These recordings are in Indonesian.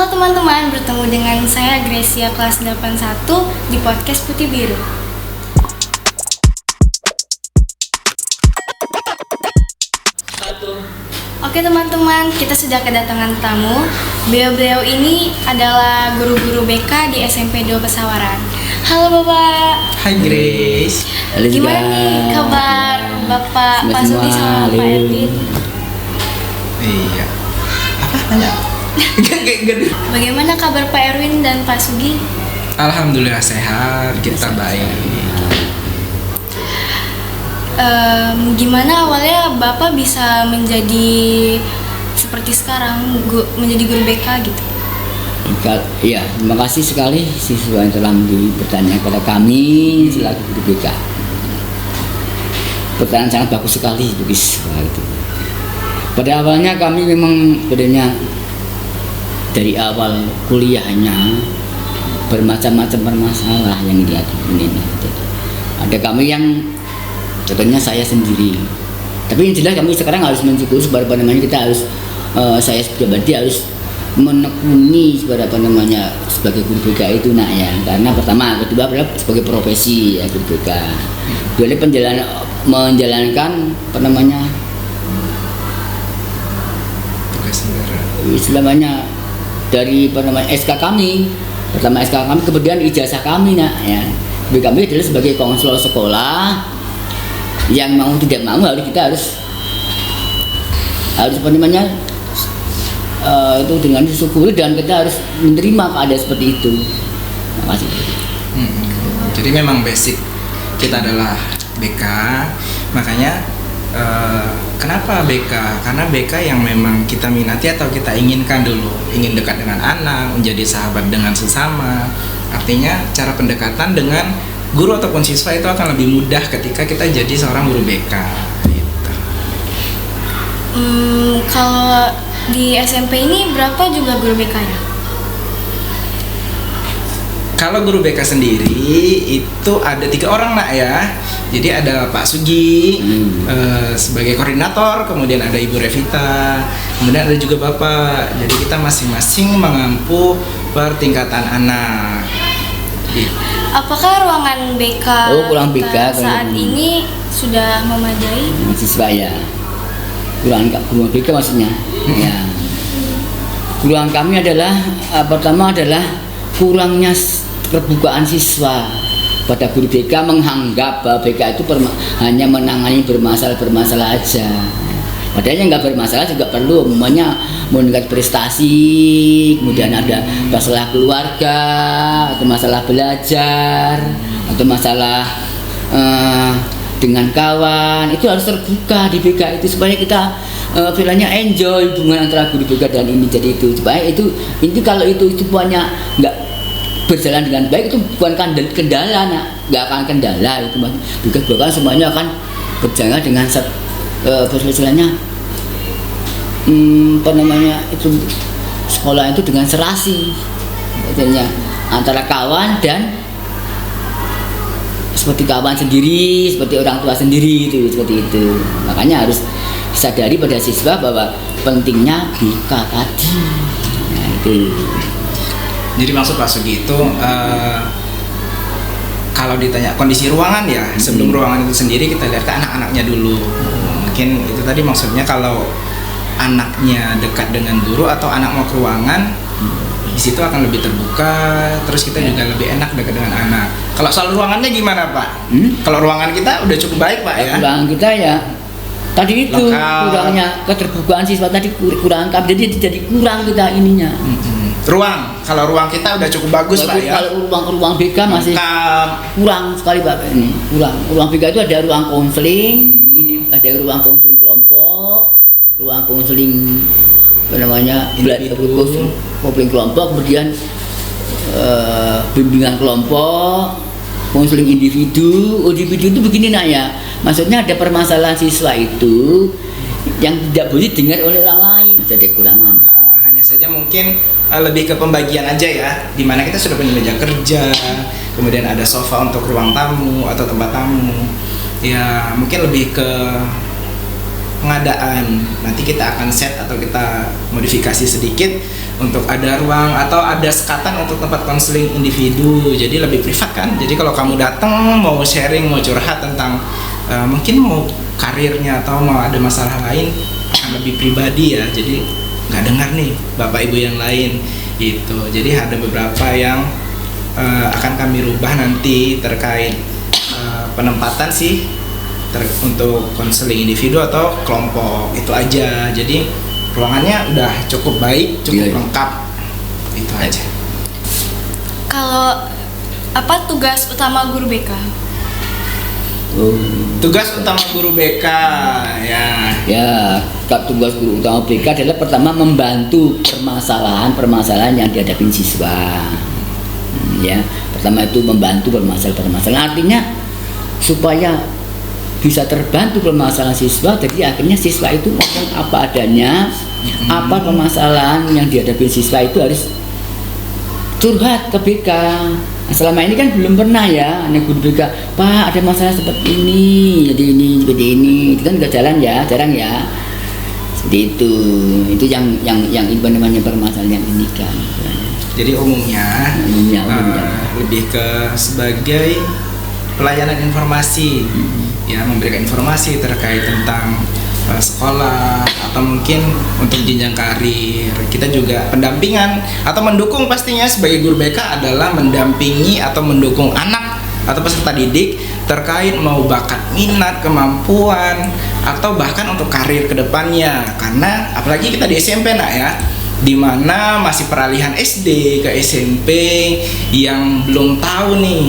Halo teman-teman, bertemu dengan saya Gracia kelas 81 di podcast Putih Biru. Oke teman-teman, kita sudah kedatangan tamu. Beliau-beliau ini adalah guru-guru BK di SMP 2 Pesawaran. Halo Bapak. Hai Grace. Halo Gimana juga. nih kabar Bapak Pak Sugi sama Pak Erwin? Iya. Apa tanya? Gak. Bagaimana kabar Pak Erwin dan Pak Sugi? Alhamdulillah sehat, kita baik. Gimana awalnya Bapak bisa menjadi seperti sekarang, menjadi guru BK gitu? Iya, terima kasih sekali siswa yang telah bertanya kepada kami selaku guru BK. Pertanyaan sangat bagus sekali bagi siswa itu. Pada awalnya kami memang sebenarnya dari awal kuliahnya bermacam-macam permasalahan yang dilihat ini. Ada kami yang contohnya saya sendiri, tapi yang jelas kami sekarang harus mensyukuri seberapa namanya kita harus saya pribadi harus menekuni seberapa namanya sebagai guru BK itu nak ya, karena pertama kedua adalah sebagai profesi ya guru BK. Jadi menjalankan apa namanya Tugas negara. istilahnya dari apa namanya SK kami, pertama SK kami kemudian ijazah kami nak ya. Kami adalah sebagai konselor sekolah yang mau tidak mau kita harus apa namanya itu dengan disyukuri dan kita harus menerima keadaan seperti itu. Terima kasih. Jadi memang basic kita adalah BK, makanya kenapa BK? Karena BK yang memang kita minati atau kita inginkan dulu, ingin dekat dengan anak, menjadi sahabat dengan sesama. Artinya cara pendekatan dengan guru ataupun siswa itu akan lebih mudah ketika kita jadi seorang guru BK. Gitu. Kalau di SMP ini berapa juga guru BK-nya? Kalau guru BK sendiri itu ada 3 orang nak ya. Jadi ada Pak Sugi sebagai koordinator, kemudian ada Ibu Revita, kemudian ada juga Bapak. Jadi kita masing-masing mengampu per tingkatan anak. Gitu. Apakah ruangan BK Ruang BK saat ini sudah memadai? Siswa ya. Ruang BK maksudnya. Ya. Ruang kami adalah pertama adalah kurangnya keterbukaan siswa pada guru BK menganggap bahwa BK itu hanya menangani bermasalah aja. Padahal yang nggak bermasalah juga perlu, umpamanya meningkat prestasi, kemudian ada masalah keluarga, atau masalah belajar, atau masalah dengan kawan, itu harus terbuka di BK itu supaya kita bilangnya enjoy hubungan antara guru BK dan ini, jadi itu supaya itu kalau itu banyak nggak berjalan dengan baik itu bukan kendala, nggak akan kendala itu bahkan semuanya akan berjalan dengan istilahnya apa namanya itu sekolah itu dengan serasi artinya antara kawan dan seperti kawan sendiri, seperti orang tua sendiri itu seperti itu. Makanya harus disadari pada siswa bahwa pentingnya BK tadi. Nah, itu. Jadi maksud Pak Sugi itu kalau ditanya kondisi ruangan ya, sebelum ruangan itu sendiri kita lihat ke anak-anaknya dulu. Mungkin itu tadi maksudnya kalau anaknya dekat dengan guru atau anak mau ke ruangan, di situ akan lebih terbuka, terus kita juga lebih enak dekat dengan anak. Kalau soal ruangannya gimana Pak? Kalau ruangan kita udah cukup baik Pak ya? Ruangan kita ya tadi itu kurangnya keterbukaan siswa tadi kurang, jadi kurang kita ininya. Kalau ruang kita udah cukup bagus Pak ya. Kalau ruang BK masih kurang sekali Pak ini. Ruang BK itu ada ruang konseling, ini ada ruang konseling kelompok, ruang konseling apa namanya konseling kelompok, kemudian bimbingan kelompok, konseling individu itu begini nak ya. Maksudnya ada permasalahan siswa itu yang tidak boleh dengar oleh orang lain, ada kekurangan. Hanya saja mungkin lebih ke pembagian aja ya, dimana kita sudah punya meja kerja, kemudian ada sofa untuk ruang tamu atau tempat tamu. Ya mungkin lebih ke pengadaan. Nanti kita akan set atau kita modifikasi sedikit untuk ada ruang atau ada sekatan untuk tempat konseling individu. Jadi lebih privat kan. Jadi kalau kamu datang mau sharing, mau curhat tentang mungkin mau karirnya atau mau ada masalah lain akan lebih pribadi ya. Jadi nggak dengar nih bapak ibu yang lain gitu. Jadi ada beberapa yang akan kami rubah nanti terkait penempatan sih untuk konseling individu atau kelompok itu aja. Jadi ruangannya udah cukup baik, cukup lengkap, itu aja. Kalau apa tugas utama guru BK? Tugas utama guru BK Ya, tugas guru utama BK adalah pertama membantu permasalahan yang dihadapi siswa. Ya, pertama itu membantu permasalahan. Artinya supaya bisa terbantu permasalahan siswa, jadi akhirnya siswa itu ngomong apa adanya, apa permasalahan yang dihadapi siswa itu harus curhat ke BK. Selama ini kan belum pernah ya, anak guru BK, Pak ada masalah seperti ini, jadi ini, seperti ini, itu kan nggak jalan ya, jarang ya. Seperti itu apa namanya permasalahan yang ini kan. Jadi umumnya. Lebih ke sebagai pelayanan informasi, ya memberikan informasi terkait tentang sekolah atau mungkin untuk jenjang karir. Kita juga pendampingan atau mendukung, pastinya sebagai guru BK adalah mendampingi atau mendukung anak atau peserta didik terkait mau bakat, minat, kemampuan atau bahkan untuk karir kedepannya. Karena apalagi kita di SMP nak ya, dimana masih peralihan SD ke SMP yang belum tahu nih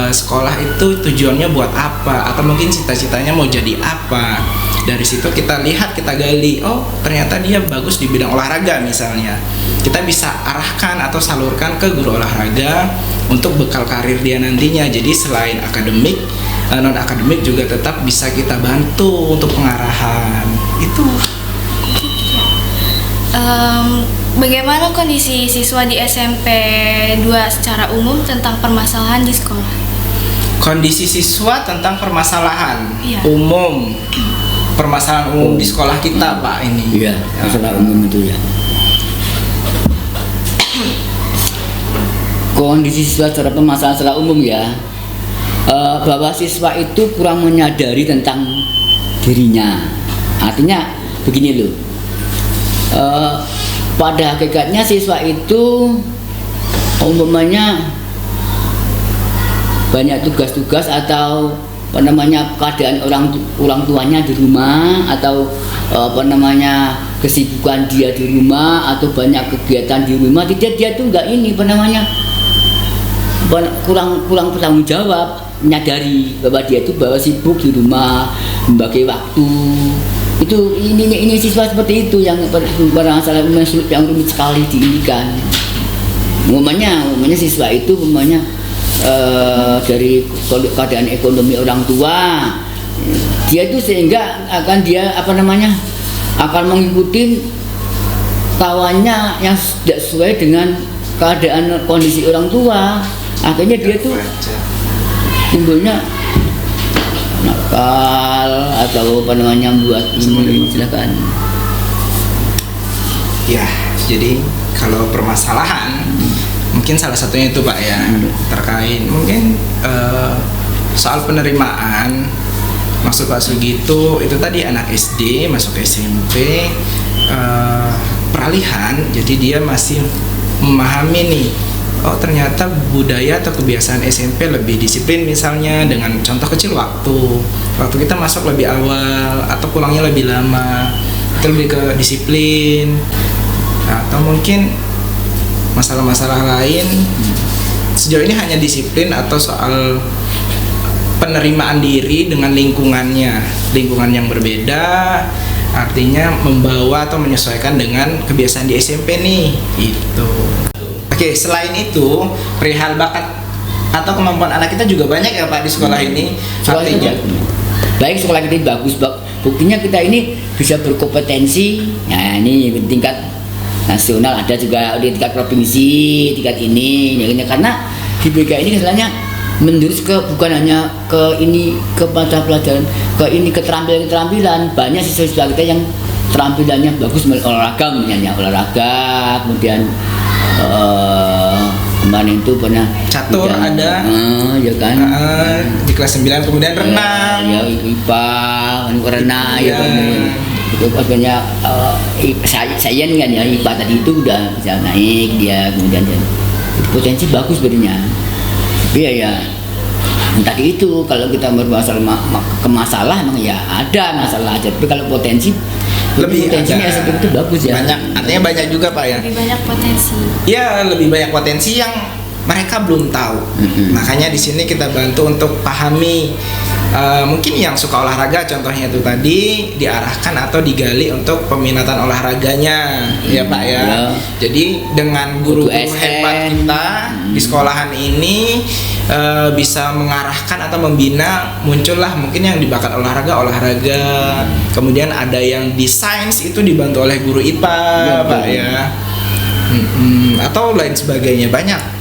sekolah itu tujuannya buat apa atau mungkin cita-citanya mau jadi apa. Dari situ kita lihat, kita gali, oh ternyata dia bagus di bidang olahraga misalnya. Kita bisa arahkan atau salurkan ke guru olahraga untuk bekal karir dia nantinya. Jadi selain akademik, non akademik juga tetap bisa kita bantu untuk pengarahan. Itu. Bagaimana kondisi siswa di SMP 2 secara umum tentang permasalahan di sekolah? Kondisi siswa tentang permasalahan umum. Permasalahan umum di sekolah kita, Pak, ini. Iya, masalah umum itu ya. Kondisi siswa secara permasalahan umum ya, bahwa siswa itu kurang menyadari tentang dirinya. Artinya begini loh, pada hakikatnya siswa itu umpamanya banyak tugas-tugas atau keadaan orang tuanya di rumah atau kesibukan dia di rumah atau banyak kegiatan di rumah, dia tuh enggak kurang bertanggung jawab, menyadari bahwa dia itu sibuk di rumah, membagi waktu. Ini siswa seperti itu yang masalah yang rumit sekali diindikan. Umumnya siswa itu dari keadaan ekonomi orang tua, dia itu sehingga akan akan mengikuti kawannya yang tidak sesuai dengan keadaan kondisi orang tua. Akhirnya dia tuh timbulnya nakal atau buat ini, silakan. Ya, jadi kalau permasalahan mungkin salah satunya itu Pak ya, terkait mungkin soal penerimaan. Maksud Pak Sugito itu tadi anak SD masuk SMP, peralihan, jadi dia masih memahami nih, oh ternyata budaya atau kebiasaan SMP lebih disiplin misalnya, dengan contoh kecil waktu kita masuk lebih awal atau pulangnya lebih lama, itu lebih ke disiplin. Atau mungkin masalah-masalah lain sejauh ini hanya disiplin atau soal penerimaan diri dengan lingkungan yang berbeda, artinya membawa atau menyesuaikan dengan kebiasaan di SMP nih itu. Oke, selain itu perihal bakat atau kemampuan anak kita juga banyak ya Pak di sekolah ini. Artinya baik, sekolah kita bagus, buktinya kita ini bisa berkompetensi. Nah ini tingkat nasional, ada juga di tingkat provinsi, tingkat ini ya, karena di BK ini misalnya menjurus ke bukan hanya ke ini ke mata pelajaran, ke ini keterampilan, banyak siswa-siswa kita yang terampilannya bagus olahraga, misalnya olahraga, kemudian kemarin itu pernah Catur ada. ya kan. Di kelas 9 kemudian renang. Ya, IPA, renang ya kan. Itu banyak sains kan ya, IPA tadi itu udah bisa naik dia, kemudian potensi bagus sebenarnya. Tapi ya tadi itu kalau kita bermasalah ke masalah memang ya ada masalah aja, tapi kalau potensi potensinya ada. SMP itu bagus ya. Banyak, artinya banyak juga Pak ya. Lebih banyak potensi. Ya, lebih banyak potensi yang mereka belum tahu. Makanya di sini kita bantu untuk pahami. Mungkin yang suka olahraga, contohnya itu tadi diarahkan atau digali untuk peminatan olahraganya, ya Pak ya. Jadi dengan guru hebat kita di sekolahan ini bisa mengarahkan atau membina, muncullah mungkin yang dibakat olahraga. Kemudian ada yang di sains itu dibantu oleh guru IPA, Pak ya. Atau lain sebagainya, banyak.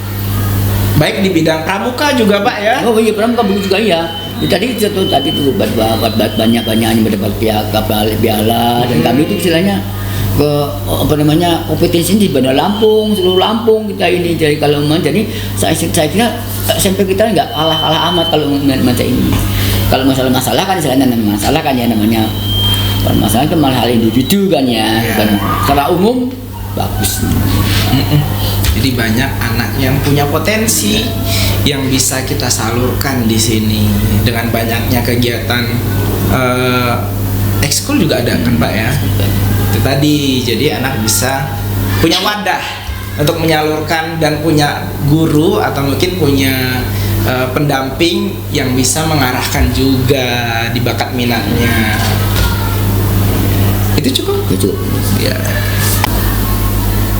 Baik di bidang pramuka juga Pak ya. Oh iya, pramuka bagus juga ya. Tadi tuh banyak yang mendapat piala dan kami itu istilahnya ke kompetisi di Bandar Lampung, seluruh Lampung kita ini. Jadi kalau jadi saya kira SMP kita nggak kalah amat kalau macam ini. Kalau masalah kan istilahnya masalah kan ya namanya. Permasalahan itu malah hal individu kan ya. Bukan secara umum bagus. Jadi banyak anak yang punya potensi yang bisa kita salurkan di sini dengan banyaknya kegiatan ekskul juga ada kan Pak ya. Itu tadi, jadi anak bisa punya wadah untuk menyalurkan dan punya guru atau mungkin punya pendamping yang bisa mengarahkan juga di bakat minatnya. Itu cukup? Itu Ya.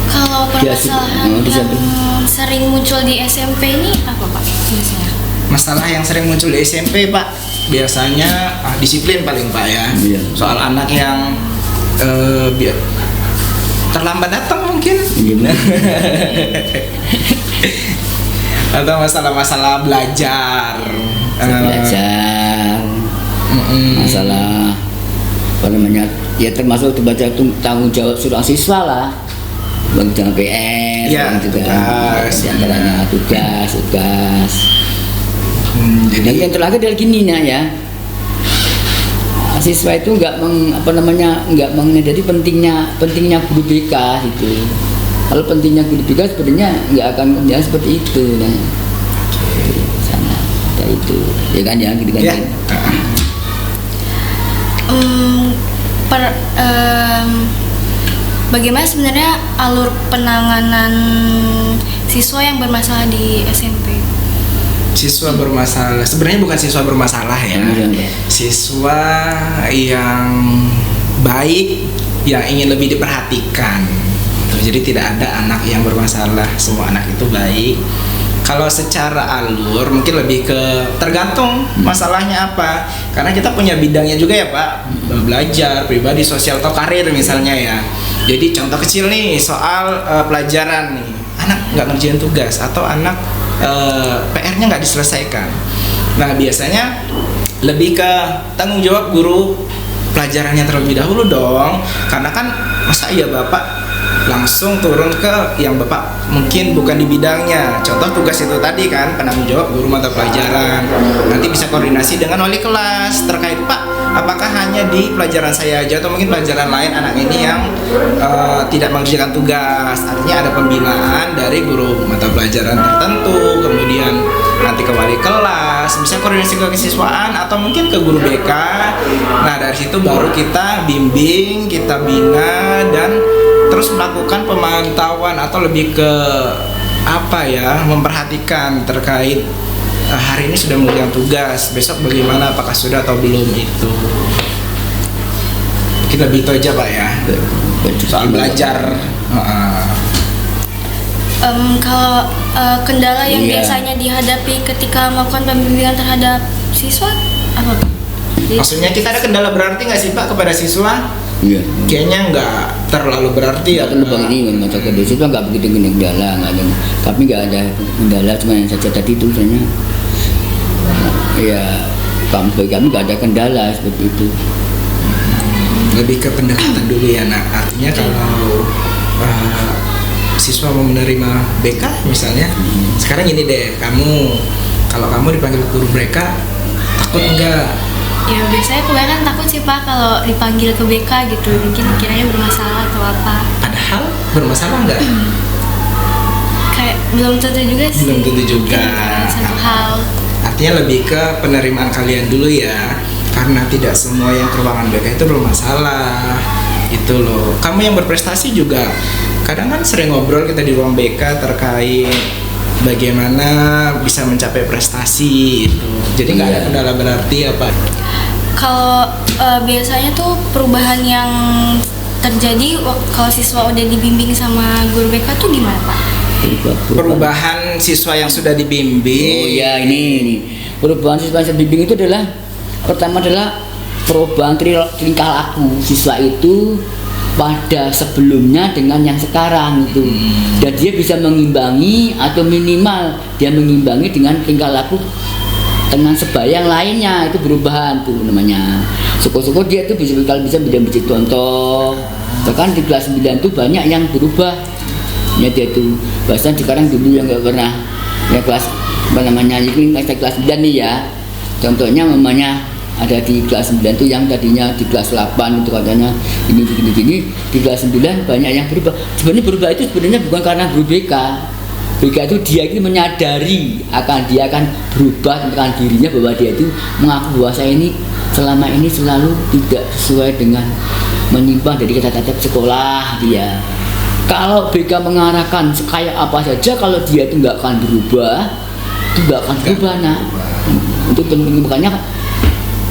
Kalau permasalahan yang sering muncul di SMP ini apa Pak biasanya? Masalah yang sering muncul di SMP Pak biasanya disiplin paling Pak ya. Iya. Soal anak yang terlambat datang mungkin. Iya. Atau masalah-masalah belajar. Masalah apa namanya ya, termasuk baca tanggung jawab seorang siswa lah, bagaimana PS Ya, gitu tugas. Di antaranya tugas. Jadi Dan yang terakhir dari gini ya, siswa itu nggak menjadi pentingnya guru BK itu. Kalau pentingnya guru BK sebenarnya nggak akan kerja seperti itu. Nah, sana ada itu, ya kan ya, gitu kan. ya. Bagaimana sebenarnya alur penanganan siswa yang bermasalah di SMP? Siswa bermasalah sebenarnya bukan siswa bermasalah ya. Siswa yang baik, yang ingin lebih diperhatikan. Jadi tidak ada anak yang bermasalah, semua anak itu baik. Kalau secara alur mungkin lebih ke tergantung masalahnya apa. Karena kita punya bidangnya juga ya Pak, belajar, pribadi, sosial atau karir misalnya ya. Jadi contoh kecil nih soal pelajaran nih, anak nggak ngerjain tugas atau anak PR-nya nggak diselesaikan. Nah biasanya lebih ke tanggung jawab guru pelajarannya terlebih dahulu dong. Karena kan masa iya Bapak langsung turun ke yang Bapak mungkin bukan di bidangnya. Contoh tugas itu tadi kan penanggung jawab guru mata pelajaran. Nanti bisa koordinasi dengan wali kelas terkait Pak, apakah hanya di pelajaran saya aja atau mungkin pelajaran lain anak ini yang tidak mengerjakan tugas. Artinya ada pembinaan dari guru mata pelajaran tertentu, kemudian nanti ke wali kelas, bisa koordinasi ke kesiswaan atau mungkin ke guru BK. Nah dari situ baru kita bimbing, kita bina dan terus melakukan pemantauan atau lebih ke memperhatikan terkait hari ini sudah mengerjakan tugas, besok bagaimana, apakah sudah atau belum itu. Kita lebih itu aja Pak ya soal belajar. Kalau kendala yang biasanya dihadapi ketika melakukan pembimbingan terhadap siswa apa Pak? Maksudnya kita ada kendala berarti nggak sih Pak kepada siswa? Iya. Kayaknya nggak terlalu berarti ya. Kan bang ini mata kedua itu nggak begitu kendala, nggak ada. Tapi nggak ada kendala, cuma yang saja tadi itu misalnya ya bagi kami nggak ada kendala seperti itu. Lebih ke pendekatan dulu ya. Nah, artinya kalau siswa mau menerima BK misalnya, sekarang ini deh, kalau kamu dipanggil guru BK, takut enggak? Ya biasanya kebanyakan takut sih Pak kalau dipanggil ke BK gitu, mungkin kiranya bermasalah atau apa. Padahal bermasalah enggak? Kayak belum tentu juga sih. Belum tentu juga. Jadi, satu hal. Artinya lebih ke penerimaan kalian dulu ya, karena tidak semua yang ke ruangan BK itu bermasalah. Itu loh. Kamu yang berprestasi juga, kadang kan sering ngobrol kita di ruang BK terkait bagaimana bisa mencapai prestasi itu. Jadi nggak ada kendala berarti apa? Kalau biasanya tuh perubahan yang terjadi kalau siswa udah dibimbing sama guru BK tuh gimana Pak? Perubahan siswa yang sudah dibimbing. Oh ya, ini perubahan siswa yang bimbing itu adalah pertama adalah perubahan tingkah laku siswa itu pada sebelumnya dengan yang sekarang itu, dan dia bisa mengimbangi atau minimal dia mengimbangi dengan tingkah laku dengan sebaya yang lainnya, itu perubahan tuh namanya. Syukur-syukur dia tuh bisa menjadi contoh. Bahkan di kelas 9 tuh banyak yang berubah ya, dia tuh bahkan sekarang dulu yang nggak pernah ya kelas apa namanya ini kelas 9 nih ya, contohnya mamanya ada di kelas 9 tuh yang tadinya di kelas 8 itu katanya ini di kelas 9 banyak yang berubah. Sebenarnya berubah itu sebenarnya bukan karena guru BK itu dia itu menyadari dia akan berubah tentang dirinya, bahwa dia itu mengaku bahwa saya ini selama ini selalu tidak sesuai dengan menyimpang dari tata sekolah dia. Kalau BK mengarahkan kayak apa saja, kalau dia itu nggak akan berubah, nah itu penting. Makanya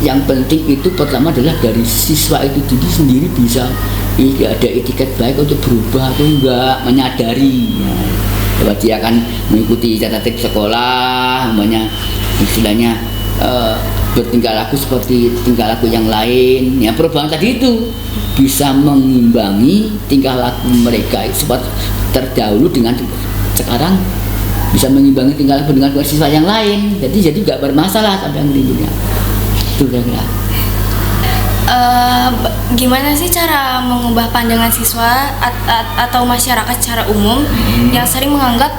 yang penting itu pertama adalah dari siswa itu sendiri bisa ada etiket baik untuk berubah atau enggak, menyadari ya, bahwa dia akan mengikuti tertib sekolah, namanya istilahnya bertingkah laku seperti tingkah laku yang lain ya. Perubahan tadi itu bisa mengimbangi tingkah laku mereka seperti terdahulu dengan sekarang, bisa mengimbangi tingkah laku dengan siswa yang lain, jadi nggak bermasalah sampai yang berikutnya. Itu kira-kira. Gimana sih cara mengubah pandangan siswa atau masyarakat secara umum yang sering menganggap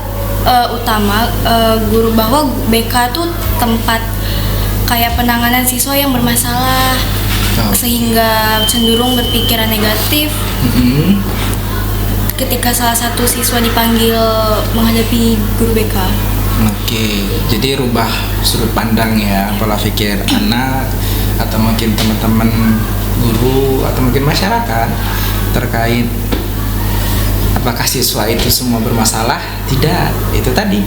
guru bahwa BK tuh tempat kayak penanganan siswa yang bermasalah, sehingga cenderung berpikiran negatif ketika salah satu siswa dipanggil menghadapi guru BK. Oke, jadi rubah sudut pandang ya, pola pikir anak atau mungkin teman-teman guru atau mungkin masyarakat terkait apakah siswa itu semua bermasalah? Tidak, itu tadi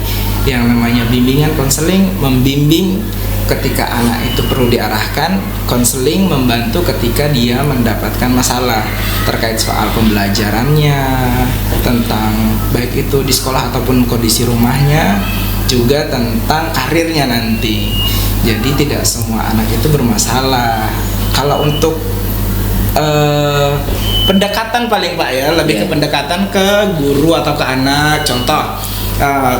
yang namanya bimbingan, konseling, membimbing ketika anak itu perlu diarahkan, konseling membantu ketika dia mendapatkan masalah terkait soal pembelajarannya, tentang baik itu di sekolah ataupun kondisi rumahnya, juga tentang karirnya nanti. Jadi tidak semua anak itu bermasalah. Kalau untuk pendekatan paling Pak ya, lebih ke pendekatan ke guru atau ke anak. Contoh,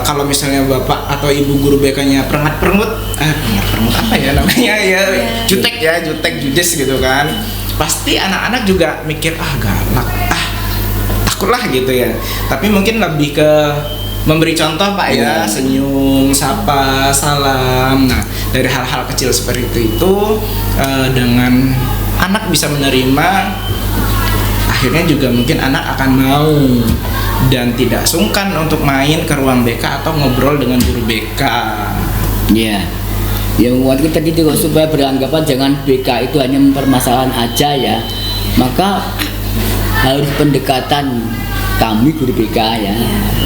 kalau misalnya bapak atau ibu guru BK-nya perengut apa ya namanya ya, jutek judes gitu kan, pasti anak-anak juga mikir galak, takutlah gitu ya. Tapi mungkin lebih ke memberi contoh Pak ya, senyum, sapa, salam. Nah, dari hal-hal kecil seperti itu dengan anak bisa menerima, akhirnya juga mungkin anak akan mau dan tidak sungkan untuk main ke ruang BK atau ngobrol dengan guru BK. Iya. Yang waktu tadi itu supaya beranggapan jangan BK itu hanya permasalahan aja ya. Maka harus pendekatan kami guru BK ya,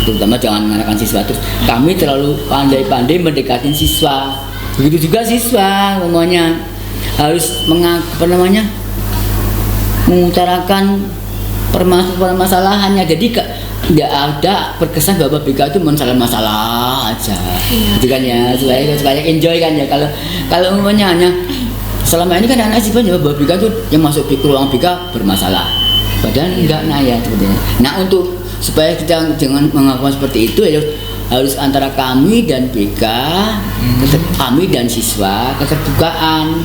terutama jangan mengarahkan siswa terus kami terlalu pandai-pandai mendekatin siswa. Begitu juga siswa umumnya harus mengutarakan permasalahannya. Jadi tidak ada berkesan bahwa BK itu masalah aja, gitu kan ya, supaya enjoy kan ya. Kalau umumnya hanya selama ini kan anak siswa bahwa BK itu yang masuk ke ruang BK bermasalah, padahal enggak ya sebetulnya. Nah, untuk supaya kita jangan mengakukan seperti itu ya harus antara kami dan BK, kami dan siswa, keterbukaan,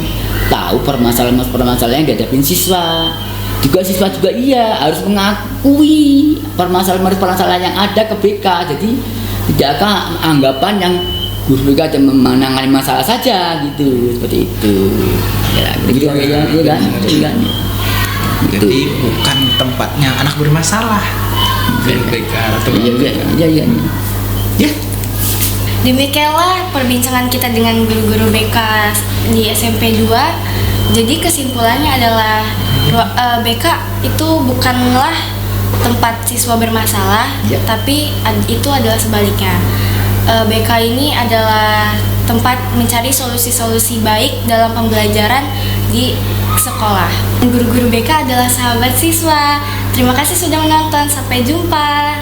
tahu permasalahan-permasalahan yang dihadapin siswa. Juga siswa juga iya harus mengakui permasalahan-permasalahan yang ada ke BK. Jadi tidak akan anggapan yang guru BK hanya menangani masalah saja gitu, seperti itu. Ya, gitu kan? Jadi bukan tempatnya anak bermasalah. BK atau Iya. ya. Demikianlah perbincangan kita dengan guru-guru BK di SMP 2. Jadi kesimpulannya adalah BK itu bukanlah tempat siswa bermasalah, Ya. tapi itu adalah sebaliknya. BK ini adalah tempat mencari solusi-solusi baik dalam pembelajaran di sekolah. Guru-guru BK adalah sahabat siswa. Terima kasih sudah menonton. Sampai jumpa.